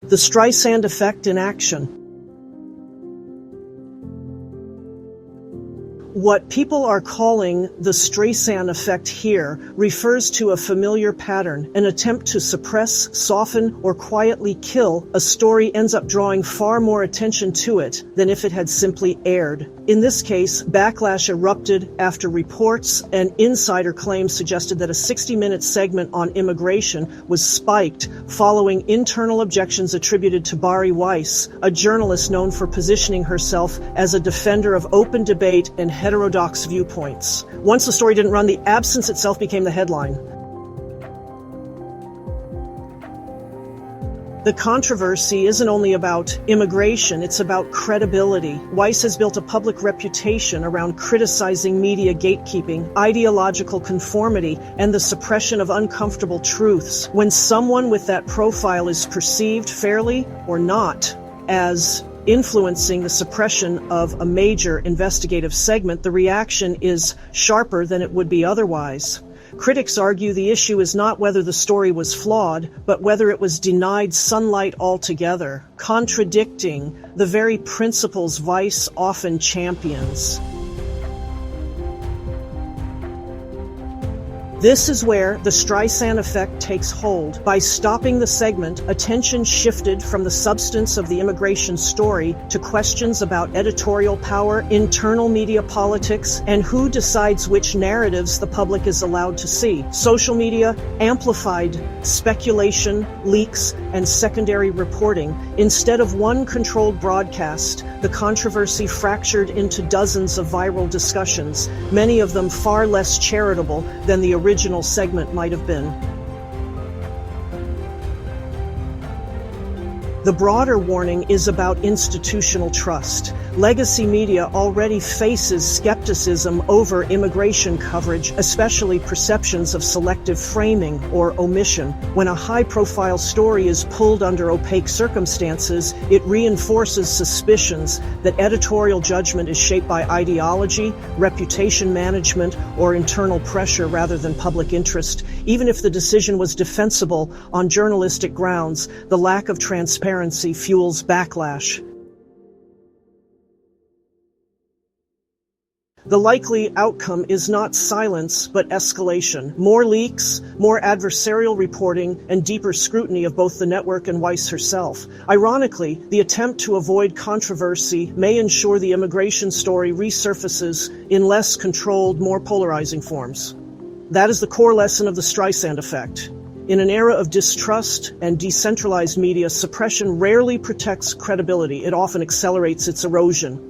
The Streisand effect in action. What people are calling the Streisand effect here refers to a familiar pattern. An attempt to suppress, soften, or quietly kill a story ends up drawing far more attention to it than if it had simply aired. In this case, backlash erupted after reports and insider claims suggested that a 60-minute segment on immigration was spiked following internal objections attributed to Bari Weiss, a journalist known for positioning herself as a defender of open debate and heterodox viewpoints. Once the story didn't run, the absence itself became the headline. The controversy isn't only about immigration, it's about credibility. Weiss has built a public reputation around criticizing media gatekeeping, ideological conformity, and the suppression of uncomfortable truths. When someone with that profile is perceived fairly or not as influencing the suppression of a major investigative segment, the reaction is sharper than it would be otherwise. Critics argue the issue is not whether the story was flawed, but whether it was denied sunlight altogether, contradicting the very principles Weiss often champions. This is where the Streisand effect takes hold. By stopping the segment, attention shifted from the substance of the immigration story to questions about editorial power, internal media politics, and who decides which narratives the public is allowed to see. Social media amplified speculation, leaks, and secondary reporting. Instead of one controlled broadcast, the controversy fractured into dozens of viral discussions, many of them far less charitable than the original segment might have been. The broader warning is about institutional trust. Legacy media already faces skepticism over immigration coverage, especially perceptions of selective framing or omission. When a high-profile story is pulled under opaque circumstances, it reinforces suspicions that editorial judgment is shaped by ideology, reputation management, or internal pressure rather than public interest. Even if the decision was defensible on journalistic grounds, the lack of transparency fuels backlash. The likely outcome is not silence, but escalation. More leaks, more adversarial reporting, and deeper scrutiny of both the network and Weiss herself. Ironically, the attempt to avoid controversy may ensure the immigration story resurfaces in less controlled, more polarizing forms. That is the core lesson of the Streisand effect. In an era of distrust and decentralized media, suppression rarely protects credibility. It often accelerates its erosion.